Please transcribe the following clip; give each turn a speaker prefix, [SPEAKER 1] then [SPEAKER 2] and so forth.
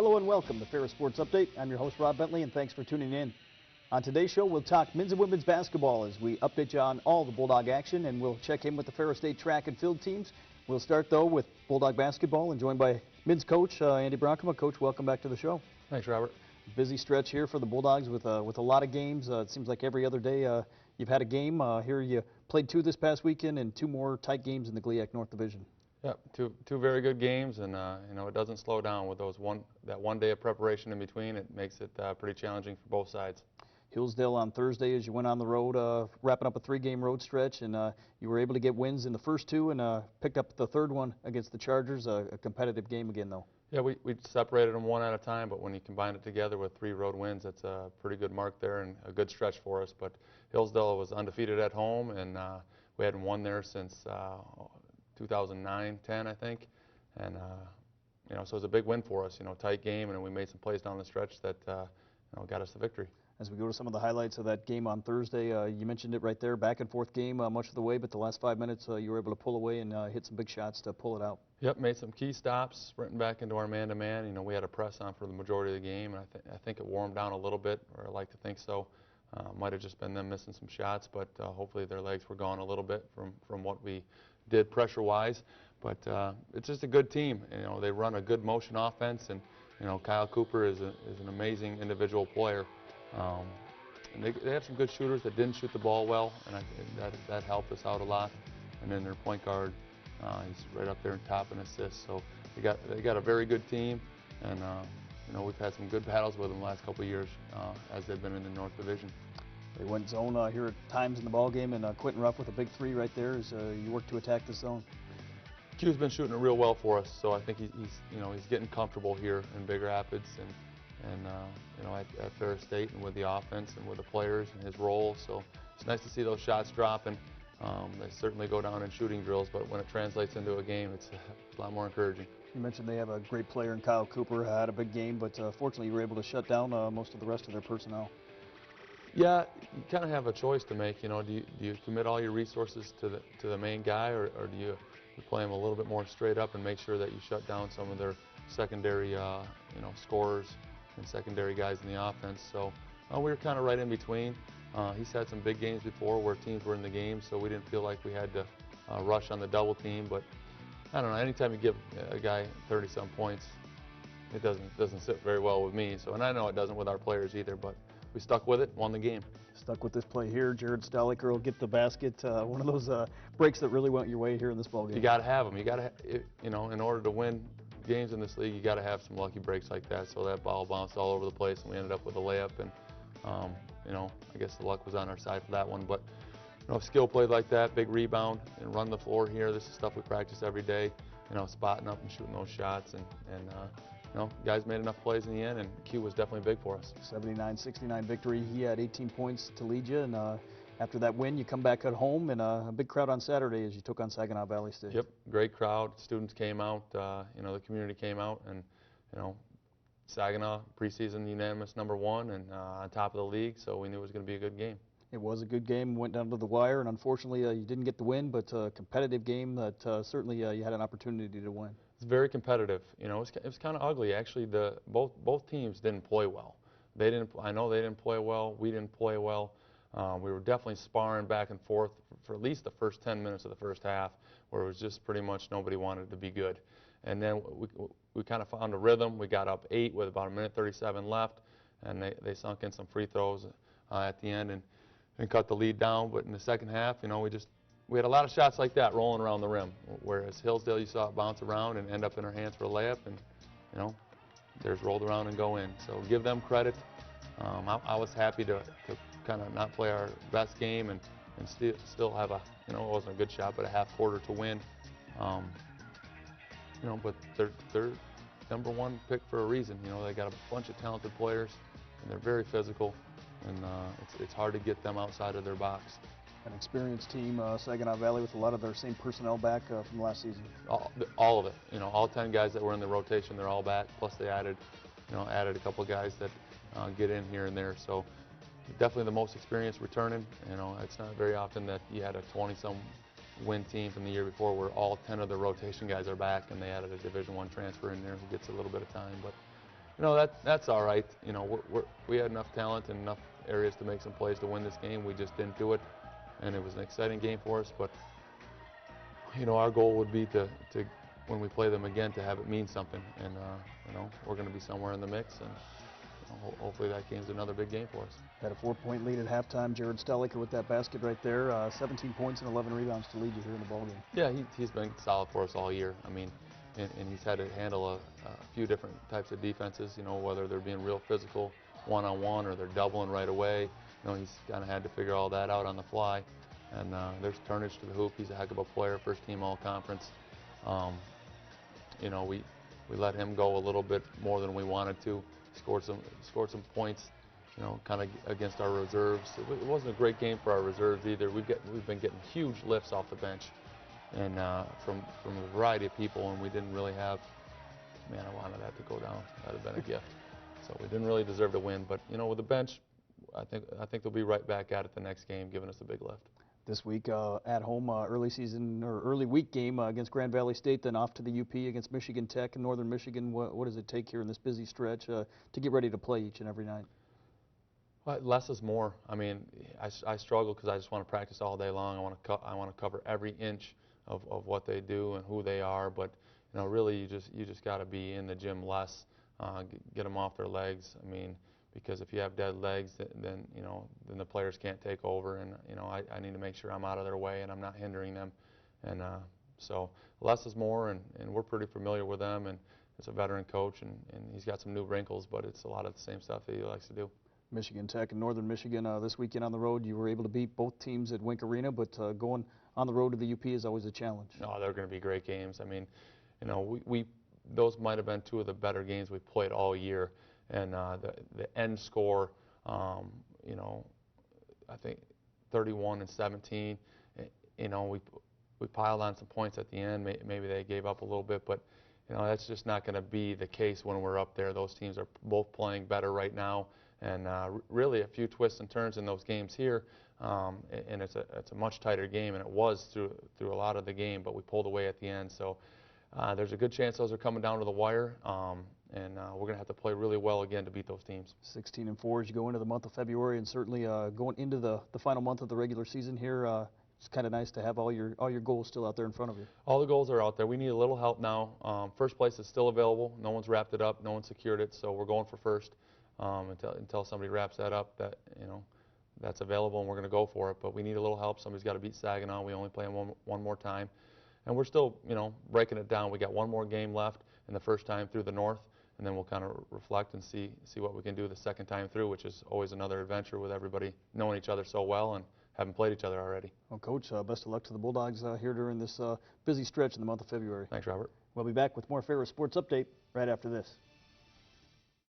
[SPEAKER 1] Hello and welcome to Ferris Sports Update. I'm your host, Rob Bentley, and thanks for tuning in. On today's show, we'll talk men's and women's basketball as we update you on all the Bulldog action, and we'll check in with the Ferris State track and field teams. We'll start, though, with Bulldog basketball and joined by men's coach, Andy Bronkema. Coach, welcome back to the show.
[SPEAKER 2] Thanks, Robert.
[SPEAKER 1] Busy stretch here for the Bulldogs with a lot of games. It seems like every other day you've had a game. Here you played 2 this past weekend and 2 more tight games in the GLIAC North Division.
[SPEAKER 2] Yep, two very good games, and it doesn't slow down with that one day of preparation in between. It makes it pretty challenging for both sides.
[SPEAKER 1] Hillsdale on Thursday as you went on the road, wrapping up a 3-game road stretch, and you were able to get wins in the first 2 and picked up the 3rd one against the Chargers. A competitive game again, though.
[SPEAKER 2] Yeah, we separated them 1 at a time, but when you combine it together with 3 road wins, that's a pretty good mark there and a good stretch for us. But Hillsdale was undefeated at home, and we hadn't won there since 2009-10, I think, and so it was a big win for us. Tight game, and we made some plays down the stretch that got us the victory.
[SPEAKER 1] As we go to some of the highlights of that game on Thursday, you mentioned it right there, back and forth game much of the way, but the last 5 minutes you were able to pull away and hit some big shots to pull it out.
[SPEAKER 2] Yep, made some key stops, sprinting back into our man-to-man. We had a press on for the majority of the game, and I think it wore them down a little bit, or I like to think so. Might have just been them missing some shots, but hopefully their legs were gone a little bit from what we did pressure-wise. But it's just a good team. They run a good motion offense, and Kyle Cooper is an amazing individual player. And they have some good shooters that didn't shoot the ball well, and I think that helped us out a lot. And then their point guard, he's right up there in top in assists. So they got a very good team, and we've had some good battles with them the last couple of years as they've been in the North Division.
[SPEAKER 1] They went zone here at times in the ball game, and Quentin Ruff with a big 3 right there as you work to attack the zone.
[SPEAKER 2] Q's been shooting it real well for us, so I think he's getting comfortable here in Big Rapids and at Ferris State and with the offense and with the players and his role. So it's nice to see those shots drop, and they certainly go down in shooting drills, but when it translates into a game, it's a lot more encouraging.
[SPEAKER 1] You mentioned they have a great player in Kyle Cooper, had a big game, but fortunately you were able to shut down most of the rest of their personnel.
[SPEAKER 2] Yeah, you kind of have a choice to make. Do you commit all your resources to the main guy, or do you play him a little bit more straight up and make sure that you shut down some of their secondary scorers and secondary guys in the offense? So we were kind of right in between. He's had some big games before where teams were in the game, so we didn't feel like we had to rush on the double team. But I don't know, anytime you give a guy 30-some points, it doesn't sit very well with me. So, and I know it doesn't with our players either, but we stuck with it, won the game.
[SPEAKER 1] Stuck with this play here. Jared Staliker will get the basket. One of those breaks that really went your way here in this ball game.
[SPEAKER 2] You got to have them. You got to, in order to win games in this league, you got to have some lucky breaks like that. So that ball bounced all over the place, and we ended up with a layup. And I guess the luck was on our side for that one. But skill play like that, big rebound, and run the floor here. This is stuff we practice every day. Spotting up and shooting those shots, and guys made enough plays in the end, and Q was definitely big for us.
[SPEAKER 1] 79-69 victory. He had 18 points to lead you, and after that win, you come back at home, and a big crowd on Saturday as you took on Saginaw Valley State.
[SPEAKER 2] Yep, great crowd. Students came out. The community came out, and Saginaw preseason unanimous #1 and on top of the league, so we knew it was going to be a good game. It
[SPEAKER 1] was a good game, went down to the wire, and unfortunately you didn't get the win, but a competitive game that certainly you had an opportunity to win.
[SPEAKER 2] It's very competitive. It was kind of ugly. Actually, both teams didn't play well. I know they didn't play well. We didn't play well. We were definitely sparring back and forth for at least the first 10 minutes of the first half, where it was just pretty much nobody wanted to be good. And then we kind of found a rhythm. We got up 8 with about 1:37 left, and they sunk in some free throws at the end and cut the lead down. But in the second half, we had a lot of shots like that rolling around the rim, whereas Hillsdale, you saw it bounce around and end up in our hands for a layup, and theirs rolled around and go in. So give them credit. I was happy to kind of not play our best game and still have it wasn't a good shot, but a half quarter to win. But they're #1 pick for a reason. They got a bunch of talented players, and they're very physical, and it's hard to get them outside of their box.
[SPEAKER 1] An experienced team, Saginaw Valley, with a lot of their same personnel back from last season.
[SPEAKER 2] All of it. All 10 guys that were in the rotation, they're all back. Plus they added a couple guys that get in here and there. So definitely the most experienced returning. It's not very often that you had a 20-some win team from the year before where all 10 of the rotation guys are back, and they added a Division I transfer in there who gets a little bit of time. But That's all right. We had enough talent and enough areas to make some plays to win this game. We just didn't do it, and it was an exciting game for us. But our goal would be to when we play them again, to have it mean something. And we're going to be somewhere in the mix, and hopefully that game's another big game for us.
[SPEAKER 1] Had a 4-point lead at halftime. Jared Steliker with that basket right there. 17 points and 11 rebounds to lead you here in the ballgame.
[SPEAKER 2] Yeah, he's been solid for us all year. I mean, and he's had to handle a few different types of defenses, whether they're being real physical one-on-one or they're doubling right away. He's kind of had to figure all that out on the fly. And there's turnage to the hoop. He's a heck of a player, first-team all-conference. We let him go a little bit more than we wanted to. Scored some points, kind of against our reserves. It wasn't a great game for our reserves either. We've been getting huge lifts off the bench, and from a variety of people, and we didn't really have. Man, I wanted that to go down. That'd have been a gift. So we didn't really deserve to win, but with the bench, I think they'll be right back at it the next game, giving us a big lift.
[SPEAKER 1] This week at home, early week game against Grand Valley State, then off to the UP against Michigan Tech and Northern Michigan. What does it take here in this busy stretch to get ready to play each and every night?
[SPEAKER 2] Well, less is more. I mean, I struggle because I just want to practice all day long. I want to cover every inch of what they do and who they are. But really, you just got to be in the gym less, get them off their legs. I mean, because if you have dead legs, then the players can't take over, and I need to make sure I'm out of their way and I'm not hindering them, and so less is more, and we're pretty familiar with them, and it's a veteran coach, and he's got some new wrinkles, but it's a lot of the same stuff that he likes to do.
[SPEAKER 1] Michigan Tech and Northern Michigan this weekend on the road. You were able to beat both teams at Wink Arena, but going on the road to the UP is always a challenge.
[SPEAKER 2] No, they're going to be great games. I mean, those might have been two of the better games we've played all year. And the end score, I think 31-17. We piled on some points at the end. Maybe they gave up a little bit, but that's just not going to be the case when we're up there. Those teams are both playing better right now, and really a few twists and turns in those games here. And it's a much tighter game, and it was through a lot of the game, but we pulled away at the end. So there's a good chance those are coming down to the wire. And we're going to have to play really well again to beat those teams. 16-4 as you go into the month of February, and certainly going into the final month of the regular season here. It's kind of nice to have all your goals still out there in front of you. All the goals are out there. We need a little help now. First place is still available. No one's wrapped it up. No one's secured it. So we're going for first until somebody wraps that up. That's available, and we're going to go for it. But we need a little help. Somebody's got to beat Saginaw. We only play them one more time, and we're still breaking it down. We got one more game left in the first time through the North. And then we'll kind of reflect and see what we can do the second time through, which is always another adventure with everybody knowing each other so well and having played each other already. Well, Coach, best of luck to the Bulldogs here during this busy stretch in the month of February. Thanks, Robert. We'll be back with more Ferris Sports Update right after this.